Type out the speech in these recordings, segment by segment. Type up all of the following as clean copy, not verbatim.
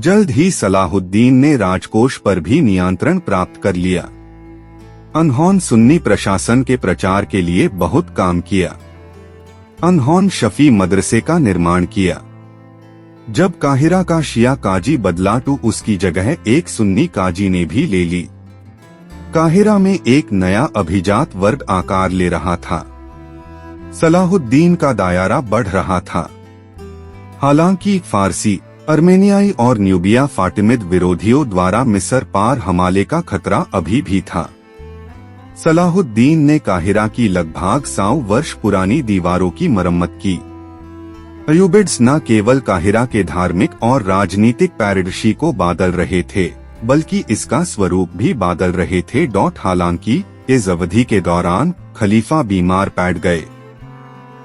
जल्द ही सलाहुद्दीन ने राजकोष पर भी नियंत्रण प्राप्त कर लिया। उन्होंने सुन्नी प्रशासन के प्रचार के लिए बहुत काम किया। उन्होंने शफी मदरसे का निर्माण किया। जब काहिरा का शिया काजी बदला तो उसकी जगह एक सुन्नी काजी ने भी ले ली। काहिरा में एक नया अभिजात वर्ग आकार ले रहा था। सलाहुद्दीन का दायरा बढ़ रहा था। हालांकि फारसी, अर्मेनियाई और न्यूबिया फातिमिद विरोधियों द्वारा मिस्र पार हमले का खतरा अभी भी था। सलाहुद्दीन ने काहिरा की लगभग 100 वर्ष पुरानी दीवारों की मरम्मत की। अयूबिड्स न केवल काहिरा के धार्मिक और राजनीतिक पैरिडशी को बदल रहे थे, बल्कि इसका स्वरूप भी बदल रहे थे। हालांकि इस अवधि के दौरान खलीफा बीमार पड़ गए।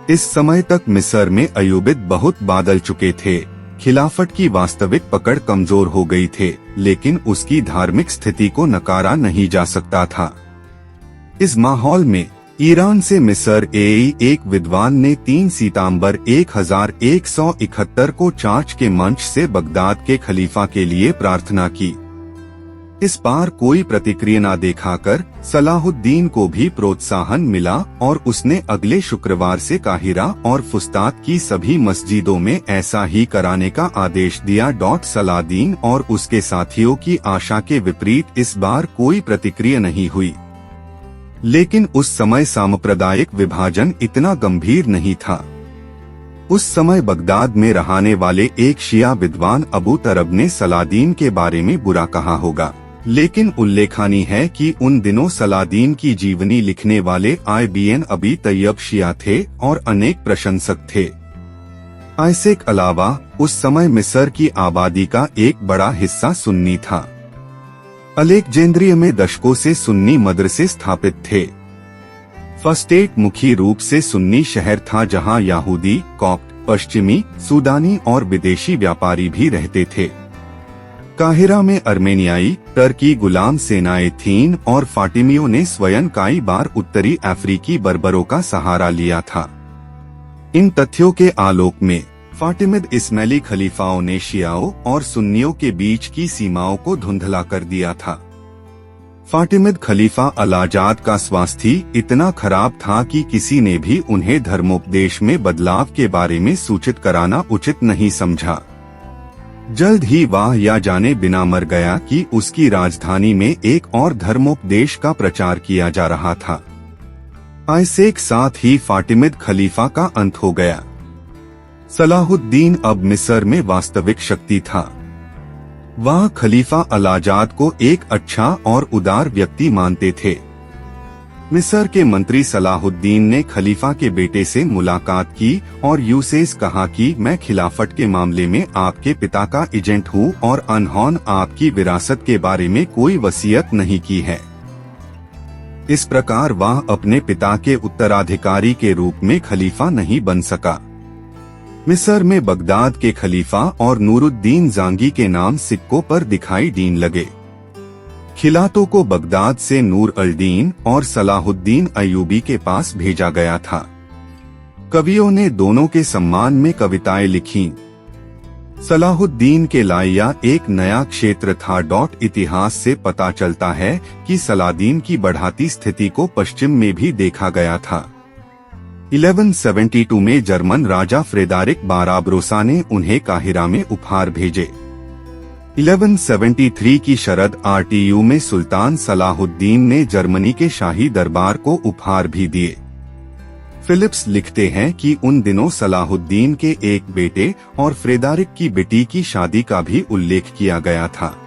इस समय तक मिस्र में अयूबिद बहुत बदल चुके थे। खिलाफत की वास्तविक पकड़ कमजोर हो गई थे, लेकिन उसकी धार्मिक स्थिति को नकारा नहीं जा सकता था। इस माहौल में ईरान से मिस्र एक विद्वान ने 3 सितंबर 1171 को चार्च के मंच से बगदाद के खलीफा के लिए प्रार्थना की। इस बार कोई प्रतिक्रिया न दिखाकर सलाहुद्दीन को भी प्रोत्साहन मिला और उसने अगले शुक्रवार से काहिरा और फुस्तात की सभी मस्जिदों में ऐसा ही कराने का आदेश दिया। सलाहुद्दीन और उसके साथियों की आशा के विपरीत इस बार कोई प्रतिक्रिया नहीं हुई। लेकिन उस समय सांप्रदायिक विभाजन इतना गंभीर नहीं था। उस समय बगदाद में रहने वाले एक शिया विद्वान अबू तरब ने सलाहुद्दीन के बारे में बुरा कहा होगा, लेकिन उल्लेखनीय है कि उन दिनों सलाहुद्दीन की जीवनी लिखने वाले IBN अबी तैयब शिया थे और अनेक प्रशंसक थे। ऐसे के अलावा उस समय मिस्र की आबादी का एक बड़ा हिस्सा सुन्नी था। अलेक्जेंड्रिया में दशकों से सुन्नी मदरसे स्थापित थे। फस्टेट मुख्य रूप से सुन्नी शहर था, जहां यहूदी, कॉप्ट, पश्चिमी, सूडानी और विदेशी व्यापारी भी रहते थे। काहिरा में अर्मेनियाई, टर्की गुलाम सेनाएं थीं और फातिमियों ने स्वयं कई बार उत्तरी अफ्रीकी बर्बरों का सहारा लिया था। इन तथ्यों के आलोक में फातिमिद इस्माइली खलीफाओं ने शियाओं और सुन्नियों के बीच की सीमाओं को धुंधला कर दिया था। फातिमिद खलीफा अलाजाद का स्वास्थ्य इतना खराब था कि किसी ने भी उन्हें धर्मोपदेश में बदलाव के बारे में सूचित कराना उचित नहीं समझा। जल्द ही वह या जाने बिना मर गया कि उसकी राजधानी में एक और धर्मोपदेश का प्रचार किया जा रहा था। ऐसे के साथ ही फातिमिद खलीफा का अंत हो गया। सलाहुद्दीन अब मिस्र में वास्तविक शक्ति था। वह खलीफा अलाजाद को एक अच्छा और उदार व्यक्ति मानते थे। मिस्र के मंत्री सलाहुद्दीन ने खलीफा के बेटे से मुलाकात की और यूसे कहा कि मैं खिलाफत के मामले में आपके पिता का एजेंट हूँ और उन्होंने आपकी विरासत के बारे में कोई वसीयत नहीं की है। इस प्रकार वह अपने पिता के उत्तराधिकारी के रूप में खलीफा नहीं बन सका। मिस्र में बगदाद के खलीफा और नूरुद्दीन जांगी के नाम सिक्कों पर दिखाई देने लगे। खिलातों को बगदाद से नूर अल-दीन और सलाहुद्दीन अयूबी के पास भेजा गया था। कवियों ने दोनों के सम्मान में कविताएं लिखीं। सलाहुद्दीन के लाया एक नया क्षेत्र था। इतिहास से पता चलता है कि सलाहुद्दीन की बढ़ती स्थिति को पश्चिम में भी देखा गया था। 1172 में जर्मन राजा फ्रेडरिक बाराब्रोसा ने उन्हें काहिरा में उपहार भेजे। 1173 की शरद RTU में सुल्तान सलाहुद्दीन ने जर्मनी के शाही दरबार को उपहार भी दिए। फिलिप्स लिखते हैं कि उन दिनों सलाहुद्दीन के एक बेटे और फ्रेडरिक की बेटी की शादी का भी उल्लेख किया गया था।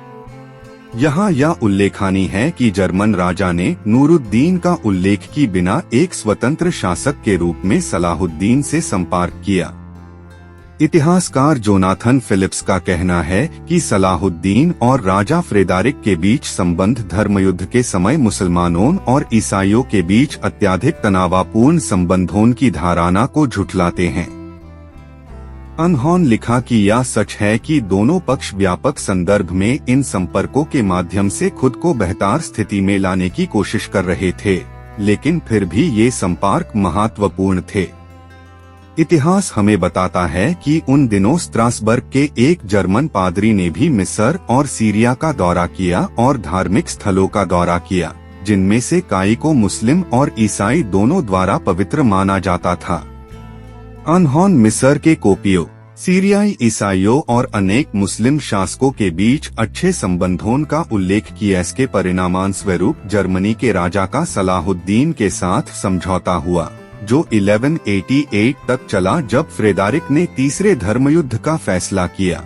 यहाँ यह उल्लेखनीय है कि जर्मन राजा ने नूरुद्दीन का उल्लेख की बिना एक स्वतंत्र शासक के रूप में सलाहुद्दीन से संपर्क किया। इतिहासकार जोनाथन फिलिप्स का कहना है कि सलाहुद्दीन और राजा फ्रेडरिक के बीच संबंध धर्मयुद्ध के समय मुसलमानों और ईसाइयों के बीच अत्यधिक तनावपूर्ण संबंधों की धारणा को झुठलाते हैं। उन्होंने लिखा कि यह सच है कि दोनों पक्ष व्यापक संदर्भ में इन संपर्कों के माध्यम से खुद को बेहतर स्थिति में लाने की कोशिश कर रहे थे, लेकिन फिर भी ये संपर्क महत्वपूर्ण थे। इतिहास हमें बताता है कि उन दिनों स्ट्रासबर्ग के एक जर्मन पादरी ने भी मिस्र और सीरिया का दौरा किया और धार्मिक स्थलों का दौरा किया, जिनमें से कई को मुस्लिम और ईसाई दोनों द्वारा पवित्र माना जाता था। अनहोन मिस्र के कोपियो, सीरियाई ईसाइयों और अनेक मुस्लिम शासकों के बीच अच्छे संबंधों का उल्लेख किया। इसके परिणामस्वरूप जर्मनी के राजा का सलाहुद्दीन के साथ समझौता हुआ, जो 1188 तक चला, जब फ्रेडरिक ने तीसरे धर्मयुद्ध का फैसला किया।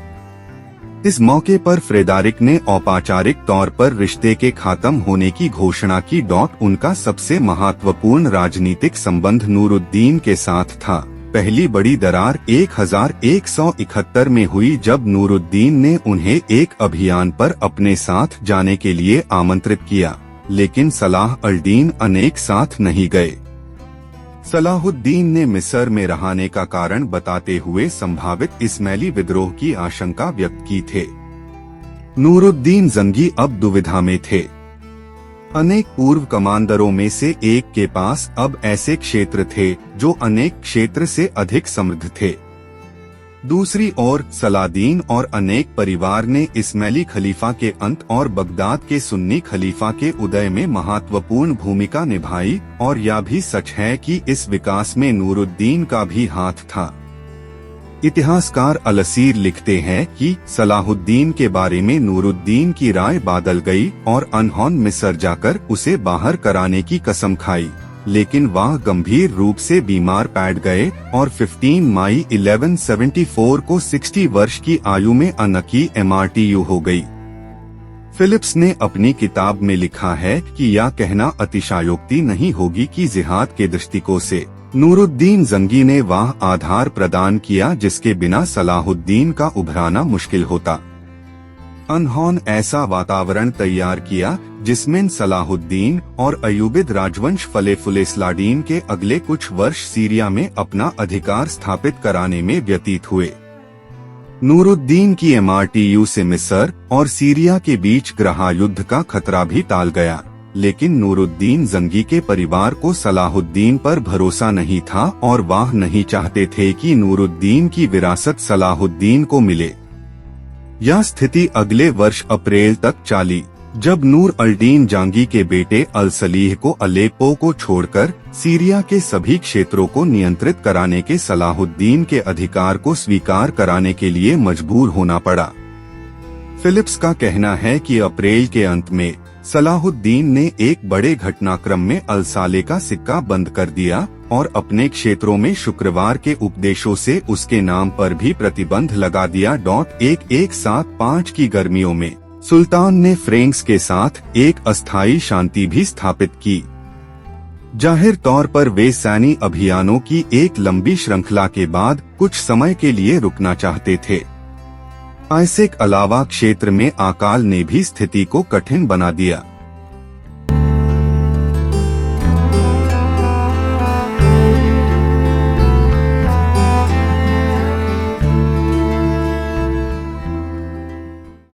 इस मौके पर फ्रेडरिक ने औपचारिक तौर पर रिश्ते के खत्म होने की घोषणा की। उनका सबसे महत्वपूर्ण राजनीतिक संबंध नूरुद्दीन के साथ था। पहली बड़ी दरार 1171 में हुई, जब नूरुद्दीन ने उन्हें एक अभियान पर अपने साथ जाने के लिए आमंत्रित किया, लेकिन सलाह अल-दीन अनेक साथ नहीं गए। सलाहुद्दीन ने मिस्र में रहने का कारण बताते हुए संभावित इस्माइली विद्रोह की आशंका व्यक्त की थे। नूरुद्दीन जंगी अब दुविधा में थे। अनेक पूर्व कमांडरों में से एक के पास अब ऐसे क्षेत्र थे जो अनेक क्षेत्र से अधिक समृद्ध थे। दूसरी ओर सलादीन और अनेक परिवार ने इस्माइली खलीफा के अंत और बगदाद के सुन्नी खलीफा के उदय में महत्वपूर्ण भूमिका निभाई, और यह भी सच है कि इस विकास में नूरुद्दीन का भी हाथ था। इतिहासकार अल-असीर लिखते हैं कि सलाहुद्दीन के बारे में नूरुद्दीन की राय बदल गई और अनहोन मिस्र जाकर उसे बाहर कराने की कसम खाई, लेकिन वह गंभीर रूप से बीमार पड़ गए और 15 मई 1174 को 60 वर्ष की आयु में अनकी मृत्यु हो गई। फिलिप्स ने अपनी किताब में लिखा है कि यह कहना अतिशयोक्ति नहीं होगी कि जिहाद के दृष्टिकोण से नूरुद्दीन जंगी ने वह आधार प्रदान किया जिसके बिना सलाहुद्दीन का उभराना मुश्किल होता। अनहोन ऐसा वातावरण तैयार किया जिसमें सलाहुद्दीन और अयूबिद राजवंश फले फूले सलादीन के अगले कुछ वर्ष सीरिया में अपना अधिकार स्थापित कराने में व्यतीत हुए। नूरुद्दीन की मृत्यु से मिस्र और सीरिया के बीच गृह युद्ध का खतरा भी टाल गया, लेकिन नूरुद्दीन जंगी के परिवार को सलाहुद्दीन पर भरोसा नहीं था और वह नहीं चाहते थे कि नूरुद्दीन की विरासत सलाहुद्दीन को मिले। यह स्थिति अगले वर्ष अप्रैल तक चली, जब नूर अल-दीन जंगी के बेटे अल-सलीह को अलेप्पो को छोड़कर सीरिया के सभी क्षेत्रों को नियंत्रित कराने के सलाहुद्दीन के अधिकार को स्वीकार कराने के लिए मजबूर होना पड़ा। फिलिप्स का कहना है कि अप्रैल के अंत में सलाहुद्दीन ने एक बड़े घटनाक्रम में अल-साले का सिक्का बंद कर दिया और अपने क्षेत्रों में शुक्रवार के उपदेशों से उसके नाम पर भी प्रतिबंध लगा दिया। 1175 की गर्मियों में सुल्तान ने फ्रेंक्स के साथ एक अस्थायी शांति भी स्थापित की। जाहिर तौर पर वे सैन्य अभियानों की एक लंबी श्रृंखला के बाद कुछ समय के लिए रुकना चाहते थे। इसके अलावा क्षेत्र में अकाल ने भी स्थिति को कठिन बना दिया।